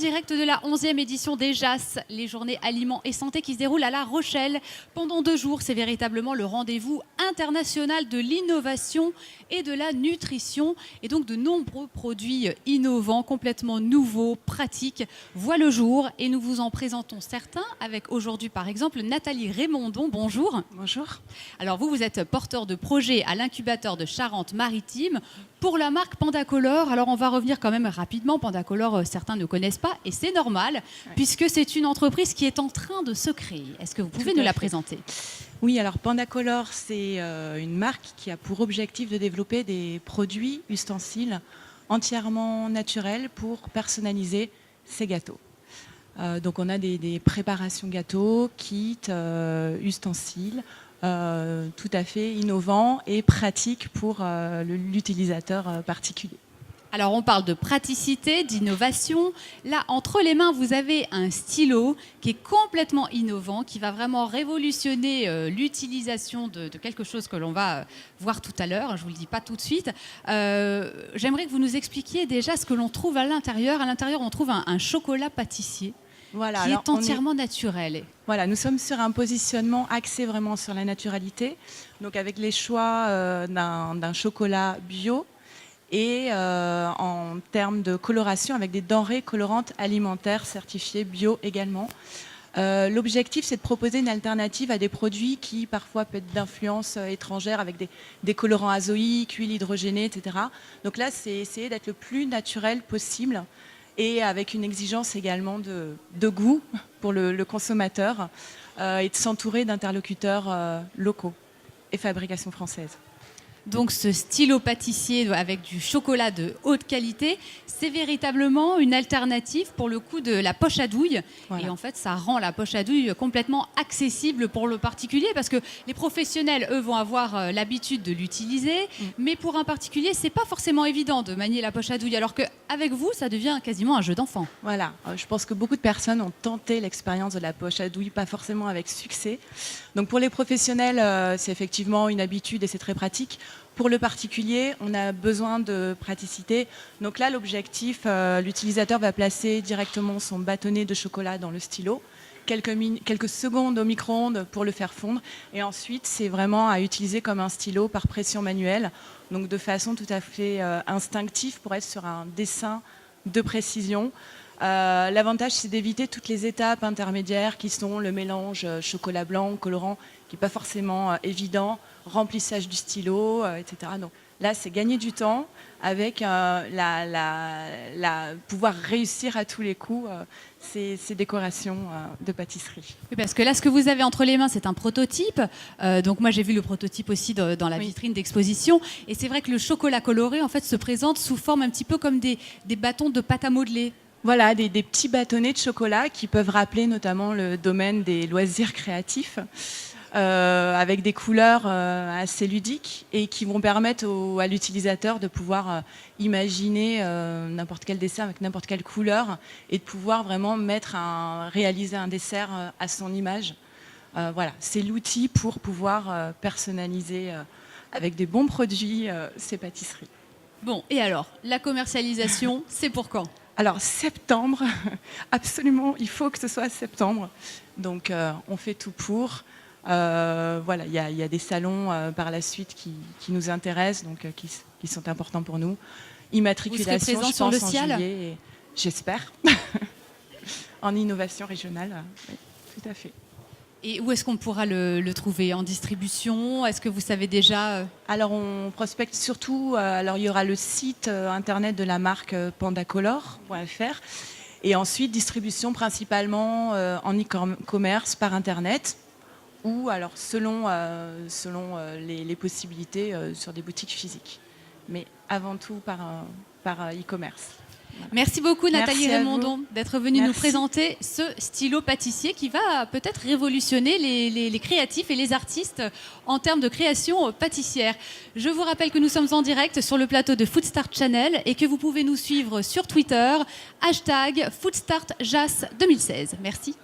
direct de la 11e édition des JAS, les journées aliments et santé qui se déroulent à La Rochelle pendant 2 jours. C'est véritablement le rendez-vous international de l'innovation et de la nutrition. Et donc de nombreux produits innovants, complètement nouveaux, pratiques, voient le jour. Et nous vous en présentons certains avec aujourd'hui par exemple Nathalie Raymondon. Bonjour. Bonjour. Alors vous êtes porteur de projet à l'incubateur de Charente-Maritime pour la marque Pandacolor. Alors on va revenir quand même rapidement. Pandacolor, certains ne connaissent pas et c'est normal puisque c'est une entreprise qui est en train de se créer. Est-ce que vous pouvez nous la présenter ? Oui, alors Pandacolor, c'est une marque qui a pour objectif de développer des produits, ustensiles entièrement naturels pour personnaliser ses gâteaux. Donc on a des préparations gâteaux, kits, ustensiles, tout à fait innovants et pratiques pour l'utilisateur particulier. Alors on parle de praticité, d'innovation. Là, entre les mains, vous avez un stylo qui est complètement innovant, qui va vraiment révolutionner l'utilisation de quelque chose que l'on va voir tout à l'heure. Je ne vous le dis pas tout de suite. J'aimerais que vous nous expliquiez déjà ce que l'on trouve à l'intérieur. À l'intérieur, on trouve un chocolat pâtissier. Voilà, qui est entièrement naturel. Voilà, nous sommes sur un positionnement axé vraiment sur la naturalité, donc avec les choix d'un chocolat bio et en termes de coloration avec des denrées colorantes alimentaires certifiées bio également. L'objectif, c'est de proposer une alternative à des produits qui parfois peuvent être d'influence étrangère avec des colorants azoïques, huiles hydrogénées, etc. Donc là, c'est essayer d'être le plus naturel possible et avec une exigence également de goût pour le consommateur et de s'entourer d'interlocuteurs locaux et fabrication française. Donc ce stylo pâtissier avec du chocolat de haute qualité, c'est véritablement une alternative pour le coup de la poche à douille. Voilà. Et en fait, ça rend la poche à douille complètement accessible pour le particulier parce que les professionnels, eux, vont avoir l'habitude de l'utiliser. Mais pour un particulier, c'est pas forcément évident de manier la poche à douille. Alors qu'avec vous, ça devient quasiment un jeu d'enfant. Voilà. Je pense que beaucoup de personnes ont tenté l'expérience de la poche à douille, pas forcément avec succès. Donc pour les professionnels, c'est effectivement une habitude et c'est très pratique. Pour le particulier, on a besoin de praticité. Donc là, l'objectif, l'utilisateur va placer directement son bâtonnet de chocolat dans le stylo, quelques secondes au micro-ondes pour le faire fondre. Et ensuite, c'est vraiment à utiliser comme un stylo par pression manuelle, donc de façon tout à fait instinctive pour être sur un dessin de précision. L'avantage, c'est d'éviter toutes les étapes intermédiaires qui sont le mélange chocolat blanc, colorant, qui n'est pas forcément évident, remplissage du stylo, etc. Donc là, c'est gagner du temps avec pouvoir réussir à tous les coups ces décorations de pâtisserie. Oui, parce que là, ce que vous avez entre les mains, c'est un prototype. Donc moi, j'ai vu le prototype aussi dans la vitrine d'exposition. Et c'est vrai que le chocolat coloré, en fait, se présente sous forme un petit peu comme des bâtons de pâte à modeler. Voilà, des petits bâtonnets de chocolat qui peuvent rappeler notamment le domaine des loisirs créatifs. Avec des couleurs assez ludiques et qui vont permettre à l'utilisateur de pouvoir imaginer n'importe quel dessin avec n'importe quelle couleur et de pouvoir vraiment réaliser un dessert à son image. Voilà, c'est l'outil pour pouvoir personnaliser avec des bons produits ces pâtisseries. Bon, et alors, la commercialisation, c'est pour quand ? Alors, septembre, absolument, il faut que ce soit septembre. Donc, on fait tout pour. Voilà, il y a des salons par la suite qui nous intéressent, donc qui sont importants pour nous. Immatriculation, vous serez présent sur le Cial ? J'espère. En innovation régionale, oui, tout à fait. Et où est-ce qu'on pourra le trouver ? En distribution ? Est-ce que vous savez déjà Alors, on prospecte surtout. Alors, il y aura le site internet de la marque pandacolor.fr. Et ensuite, distribution principalement en e-commerce par Internet. Ou alors selon les possibilités sur des boutiques physiques. Mais avant tout par e-commerce. Voilà. Merci beaucoup Nathalie Raymondon d'être venue nous présenter ce stylo pâtissier qui va peut-être révolutionner les créatifs et les artistes en termes de création pâtissière. Je vous rappelle que nous sommes en direct sur le plateau de Foodstart Channel et que vous pouvez nous suivre sur Twitter, #FoodStartJAS2016. Merci.